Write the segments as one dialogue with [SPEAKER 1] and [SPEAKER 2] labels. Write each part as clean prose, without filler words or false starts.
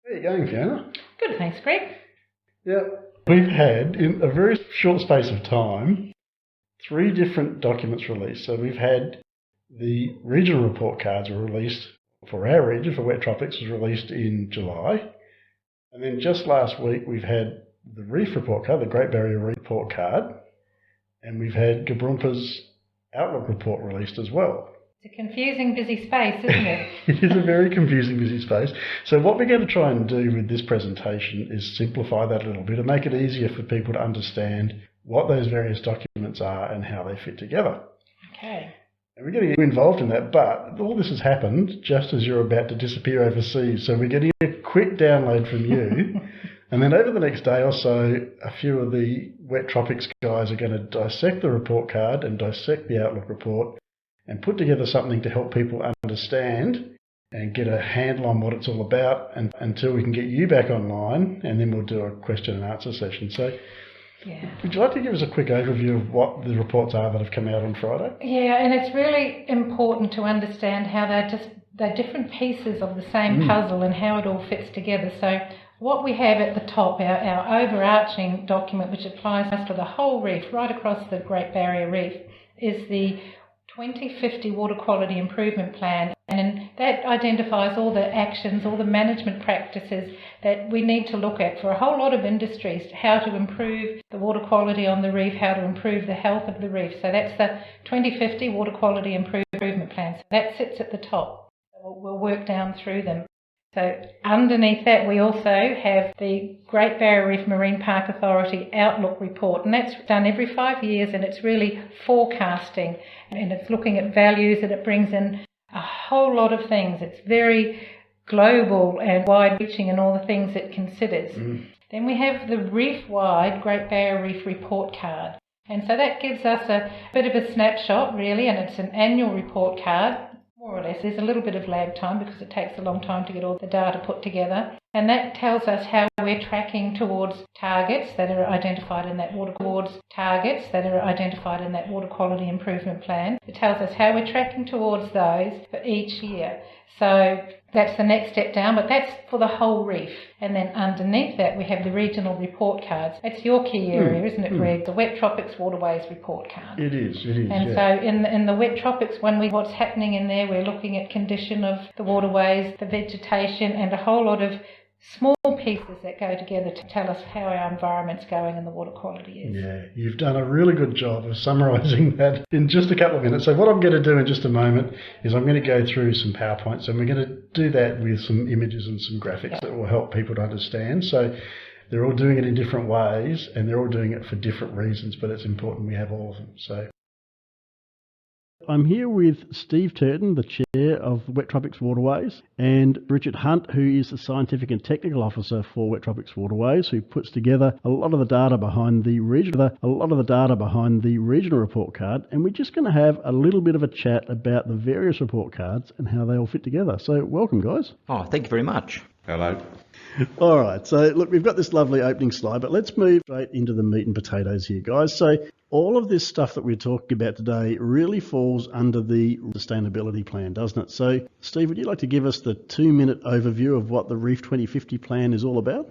[SPEAKER 1] How are you going, Fiona?
[SPEAKER 2] Good, thanks, Greg.
[SPEAKER 1] Yeah, we've had, in a very short space of time, 3 different documents released. So we've had the regional report cards were released for our region, for Wet Tropics, was released in July. And then just last week, we've had the Reef Report Card, the Great Barrier Reef Report Card, and we've had GBRMPA's Outlook Report released as well.
[SPEAKER 2] It's a confusing, busy space, isn't it?
[SPEAKER 1] It is a very confusing, busy space. So what we're going to try and do with this presentation is simplify that a little bit and make it easier for people to understand what those various documents are and how they fit together.
[SPEAKER 2] Okay.
[SPEAKER 1] And we're getting you involved in that, but all this has happened just as you're about to disappear overseas. So we're getting a quick download from you. And then over the next day or so, a few of the Wet Tropics guys are going to dissect the report card and dissect the Outlook report and put together something to help people understand and get a handle on what it's all about until we can get you back online, and then we'll do a question and answer session. So would you like to give us a quick overview of what the reports are that have come out on Friday?
[SPEAKER 2] Yeah, and it's really important to understand how they're different pieces of the same puzzle and how it all fits together. So what we have at the top, our overarching document, which applies to the whole reef, right across the Great Barrier Reef, is the 2050 Water Quality Improvement Plan, and that identifies all the actions, all the management practices that we need to look at for a whole lot of industries, how to improve the water quality on the reef, how to improve the health of the reef. So that's the 2050 Water Quality Improvement Plan. So that sits at the top. We'll work down through them. So underneath that, we also have the Great Barrier Reef Marine Park Authority Outlook Report, and that's done every 5 years, and it's really forecasting, and it's looking at values, and it brings in a whole lot of things. It's very global and wide-reaching in all the things it considers. Then we have the reef-wide Great Barrier Reef Report Card, and so that gives us a bit of a snapshot, really, and it's an annual report card. More or less. There's a little bit of lag time because it takes a long time to get all the data put together. And that tells us how we're tracking towards targets that are identified in that water quality improvement plan. It tells us how we're tracking towards those for each year. So that's the next step down, but that's for the whole reef. And then underneath that, we have the regional report cards. That's your key area, isn't it, Greg? The Wet Tropics Waterways Report Card.
[SPEAKER 1] It is.
[SPEAKER 2] And so in the Wet Tropics one, what's happening in there, we're looking at condition of the waterways, the vegetation, and a whole lot of small pieces that go together to tell us how our environment's going and the water quality is.
[SPEAKER 1] Yeah, you've done a really good job of summarising that in just a couple of minutes. So what I'm going to do in just a moment is I'm going to go through some PowerPoints, and we're going to do that with some images and some graphics that will help people to understand. So they're all doing it in different ways, and they're all doing it for different reasons, but it's important we have all of them. So I'm here with Steve Turton, the Chair of Wet Tropics Waterways, and Richard Hunt, who is the Scientific and Technical Officer for Wet Tropics Waterways, who puts together a lot of the data behind the regional report card. And we're just going to have a little bit of a chat about the various report cards and how they all fit together. So welcome, guys.
[SPEAKER 3] Oh, thank you very much.
[SPEAKER 4] Hello.
[SPEAKER 1] All right, so look, we've got this lovely opening slide, but let's move straight into the meat and potatoes here, guys. So all of this stuff that we're talking about today really falls under the sustainability plan, doesn't it? So, Steve, would you like to give us the 2-minute overview of what the Reef 2050 plan is all about?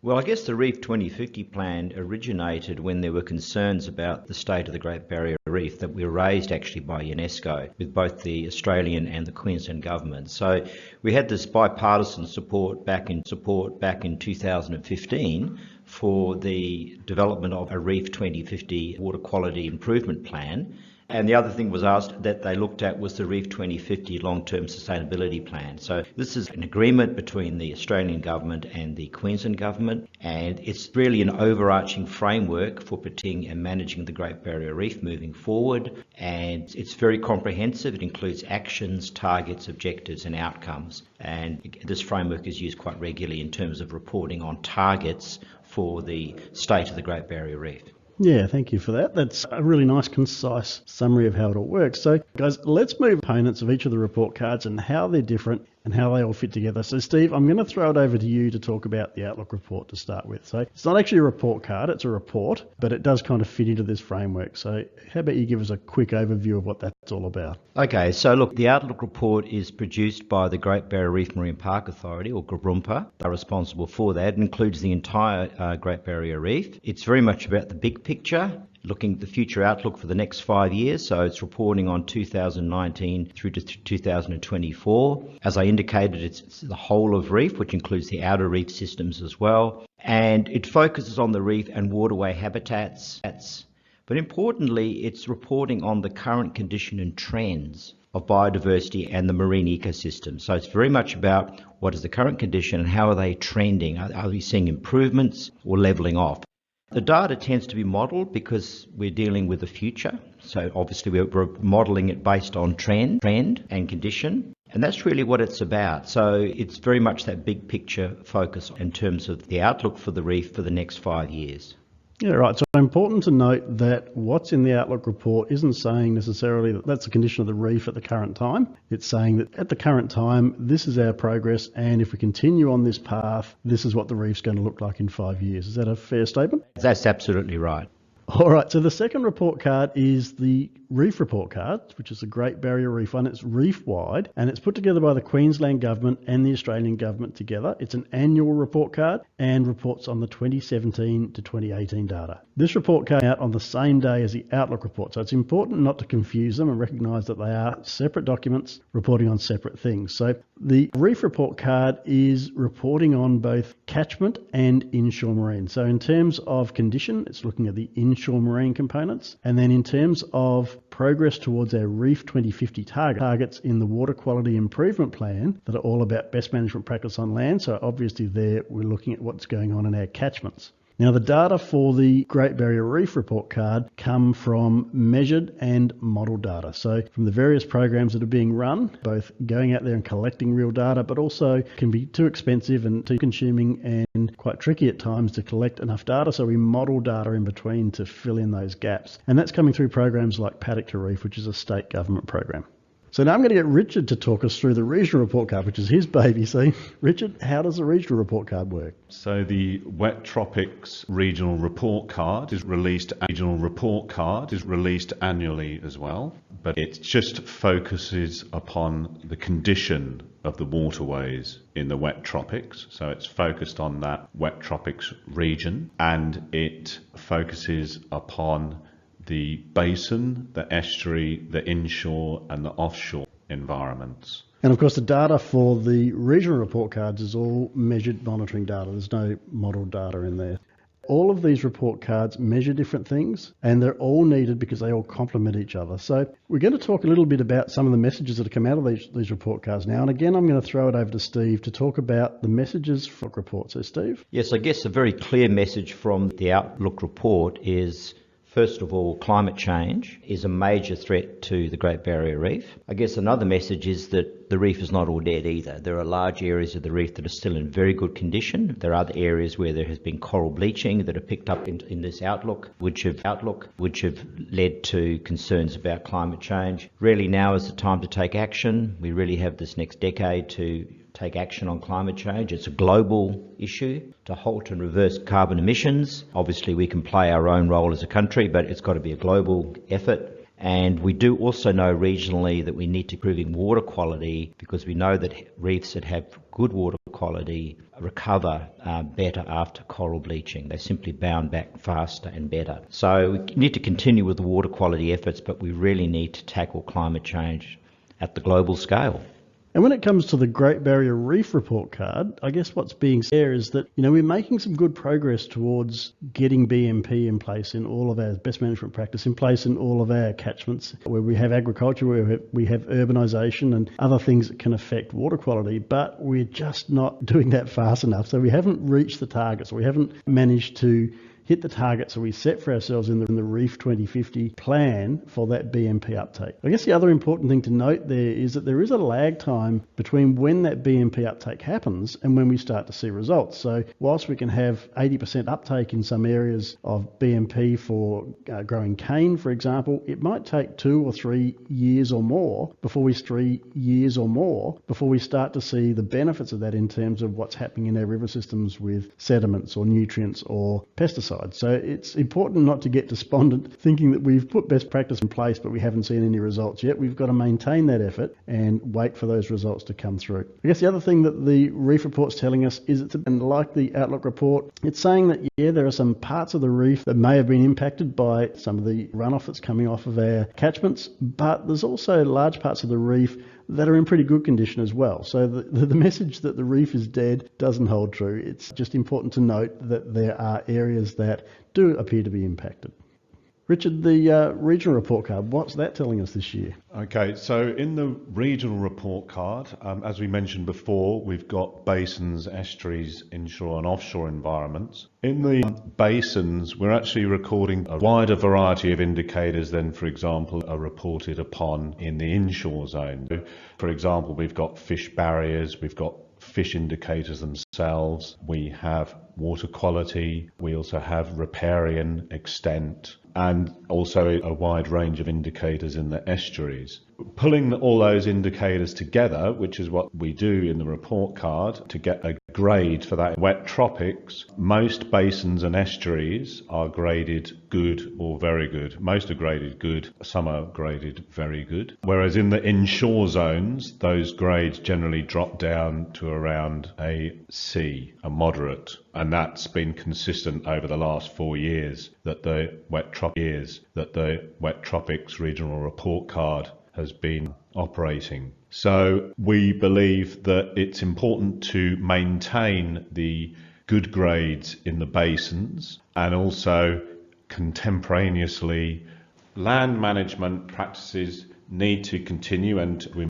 [SPEAKER 3] Well, I guess the Reef 2050 plan originated when there were concerns about the state of the Great Barrier Reef that were raised actually by UNESCO with both the Australian and the Queensland government. So we had this bipartisan support back in 2015 for the development of a Reef 2050 water quality improvement plan. And the other thing was asked that they looked at was the Reef 2050 long-term sustainability plan. So this is an agreement between the Australian government and the Queensland government, and it's really an overarching framework for protecting and managing the Great Barrier Reef moving forward. And it's very comprehensive. It includes actions, targets, objectives and outcomes. And this framework is used quite regularly in terms of reporting on targets for the state of the Great Barrier Reef.
[SPEAKER 1] Yeah, thank you for that. That's a really nice, concise summary of how it all works. So, guys, let's move components of each of the report cards and how they're different
[SPEAKER 4] and how they all fit together. So Steve, I'm going to throw it over to you to talk about the Outlook Report to start with. So it's not actually a report card, it's a report, but it does kind of fit into this framework. So how about you give us a quick overview of what that's all about?
[SPEAKER 3] Okay, so look, the Outlook Report is produced by the Great Barrier Reef Marine Park Authority, or GBRMPA. They're responsible for that. It includes the entire Great Barrier Reef. It's very much about the big picture, looking at the future outlook for the next 5 years. So it's reporting on 2019 through to 2024. As I indicated, it's the whole of reef, which includes the outer reef systems as well. And it focuses on the reef and waterway habitats. But importantly, it's reporting on the current condition and trends of biodiversity and the marine ecosystem. So it's very much about what is the current condition and how are they trending? Are we seeing improvements or levelling off? The data tends to be modelled because we're dealing with the future. So obviously we're modelling it based on trend and condition. And that's really what it's about. So it's very much that big picture focus in terms of the outlook for the reef for the next 5 years.
[SPEAKER 4] Yeah, right. So important to note that what's in the Outlook Report isn't saying necessarily that that's the condition of the reef at the current time. It's saying that at the current time, this is our progress, and if we continue on this path, this is what the reef's going to look like in 5 years. Is that a fair statement?
[SPEAKER 3] That's absolutely right.
[SPEAKER 4] All right, so the second report card is the Reef Report Card, which is the Great Barrier Reef one. It's reef-wide, and it's put together by the Queensland Government and the Australian Government together. It's an annual report card and reports on the 2017 to 2018 data. This report came out on the same day as the Outlook Report, so it's important not to confuse them and recognise that they are separate documents reporting on separate things. So the Reef Report Card is reporting on both catchment and inshore marine. So in terms of condition, it's looking at the inshore marine components, and then in terms of progress towards our Reef 2050 targets in the Water Quality Improvement Plan that are all about best management practice on land. So obviously there we're looking at what's going on in our catchments. Now the data for the Great Barrier Reef Report Card come from measured and model data. So from the various programs that are being run, both going out there and collecting real data, but also can be too expensive and too consuming and quite tricky at times to collect enough data. So we model data in between to fill in those gaps. And that's coming through programs like Paddock to Reef, which is a state government program. So now I'm going to get Richard to talk us through the Regional Report Card, which is his baby. So Richard, how does the Regional Report Card work?
[SPEAKER 5] So the Wet Tropics Regional Report Card is released. Regional Report Card is released annually as well, but it just focuses upon the condition of the waterways in the wet tropics. So it's focused on that wet tropics region, and it focuses upon the basin, the estuary, the inshore and the offshore environments.
[SPEAKER 4] And of course the data for the regional report cards is all measured monitoring data. There's no model data in there. All of these report cards measure different things, and they're all needed because they all complement each other. So we're going to talk a little bit about some of the messages that have come out of these report cards now. And again, I'm going to throw it over to Steve to talk about the messages for the report. So Steve?
[SPEAKER 3] Yes, I guess a very clear message from the Outlook Report is, first of all, climate change is a major threat to the Great Barrier Reef. I guess another message is that the reef is not all dead either. There are large areas of the reef that are still in very good condition. There are other areas where there has been coral bleaching that are picked up in this outlook, which have led to concerns about climate change. Really now is the time to take action. We really have this next decade to take action on climate change. It's a global issue to halt and reverse carbon emissions. Obviously we can play our own role as a country, but it's got to be a global effort. And we do also know regionally that we need to improve water quality, because we know that reefs that have good water quality recover better after coral bleaching. They simply bounce back faster and better. So we need to continue with the water quality efforts, but we really need to tackle climate change at the global scale.
[SPEAKER 4] And when it comes to the Great Barrier Reef Report Card, I guess what's being said is that, we're making some good progress towards getting BMP in place in all of our best management practice, in place in all of our catchments, where we have agriculture, where we have urbanisation and other things that can affect water quality, but we're just not doing that fast enough. So we haven't reached the targets. We haven't managed to hit the targets that we set for ourselves in the Reef 2050 plan for that BMP uptake. I guess the other important thing to note there is that there is a lag time between when that BMP uptake happens and when we start to see results. So whilst we can have 80% uptake in some areas of BMP for growing cane, for example, it might take 2 or 3 years or more before we start to see the benefits of that in terms of what's happening in our river systems with sediments or nutrients or pesticides. So it's important not to get despondent thinking that we've put best practice in place but we haven't seen any results yet. We've got to maintain that effort and wait for those results to come through. I guess the other thing that the Reef Report's telling us is and like the Outlook Report, it's saying that there are some parts of the reef that may have been impacted by some of the runoff that's coming off of our catchments, but there's also large parts of the reef that are in pretty good condition as well. So the message that the reef is dead doesn't hold true. It's just important to note that there are areas that do appear to be impacted. Richard, the regional report card, what's that telling us this year?
[SPEAKER 5] Okay, so in the regional report card, as we mentioned before, we've got basins, estuaries, inshore and offshore environments. In the basins, we're actually recording a wider variety of indicators than, for example, are reported upon in the inshore zone. For example, we've got fish barriers, we've got fish indicators themselves, we have water quality, we also have riparian extent, and also a wide range of indicators in the estuaries. Pulling all those indicators together, which is what we do in the report card to get a grade for that wet tropics, most basins and estuaries are graded good or very good. Most are graded good, some are graded very good. Whereas in the inshore zones, those grades generally drop down to around a C, a moderate. And that's been consistent over the last 4 years that the Wet Tropics Regional Report Card has been operating. So we believe that it's important to maintain the good grades in the basins, and also contemporaneously land management practices need to continue and to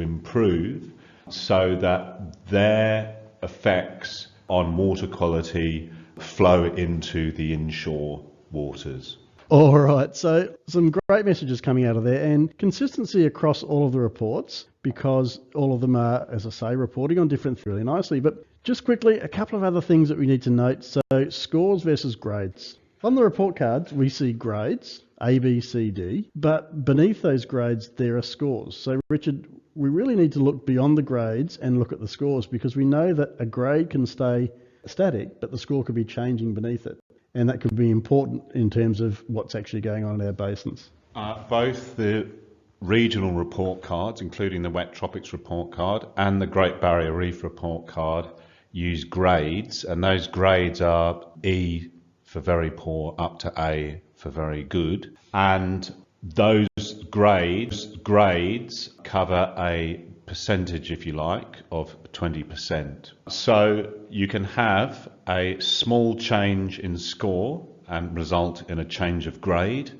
[SPEAKER 5] improve so that their effects on water quality flow into the inshore waters.
[SPEAKER 4] All right, so some great messages coming out of there, and consistency across all of the reports, because all of them are, as I say, reporting on different things really nicely. But just quickly, a couple of other things that we need to note. So scores versus grades. On the report cards, we see grades, A, B, C, D, but beneath those grades, there are scores. So Richard, we really need to look beyond the grades and look at the scores, because we know that a grade can stay static, but the score could be changing beneath it. And that could be important in terms of what's actually going on in our basins.
[SPEAKER 5] Both the regional report cards, including the Wet Tropics Report Card and the Great Barrier Reef Report Card, use grades, and those grades are E for very poor up to A for very good. And those grades cover a percentage, if you like, of 20%. So you can have a small change in score and result in a change of grade,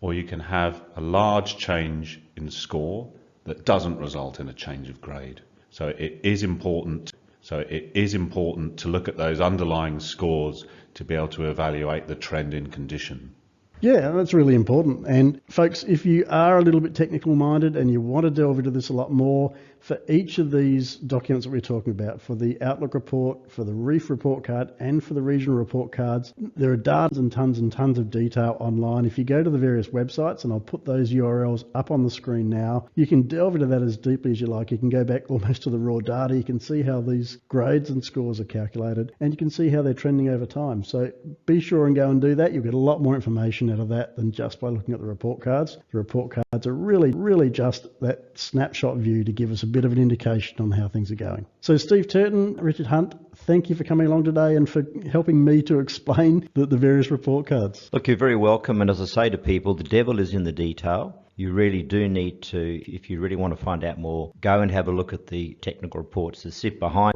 [SPEAKER 5] or you can have a large change in score that doesn't result in a change of grade. So it is important to look at those underlying scores to be able to evaluate the trend in condition.
[SPEAKER 4] Yeah, that's really important. And folks, if you are a little bit technical minded and you want to delve into this a lot more, for each of these documents that we're talking about, for the Outlook Report, for the Reef Report Card, and for the Regional Report Cards, there are tons and tons of detail online. If you go to the various websites, and I'll put those URLs up on the screen now, you can delve into that as deeply as you like. You can go back almost to the raw data. You can see how these grades and scores are calculated, and you can see how they're trending over time. So be sure and go and do that. You'll get a lot more information out of that than just by looking at the report cards. The report cards are really just that snapshot view to give us a bit of an indication on how things are going. So Steve Turton, Richard Hunt, thank you for coming along today and for helping me to explain the various report cards.
[SPEAKER 3] Look, you're very welcome, and as I say to people, the devil is in the detail. You really do need to, if you really want to find out more, go and have a look at the technical reports that sit behind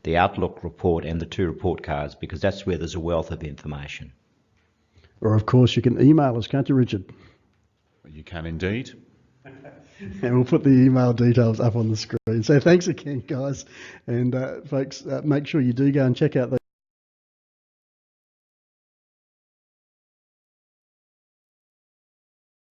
[SPEAKER 3] the Outlook report and the 2 report cards, because that's where there's a wealth of information.
[SPEAKER 4] Or of course you can email us, can't you, Richard?
[SPEAKER 5] You can indeed.
[SPEAKER 4] And we'll put the email details up on the screen. So thanks again, guys. And folks, make sure you do go and check out those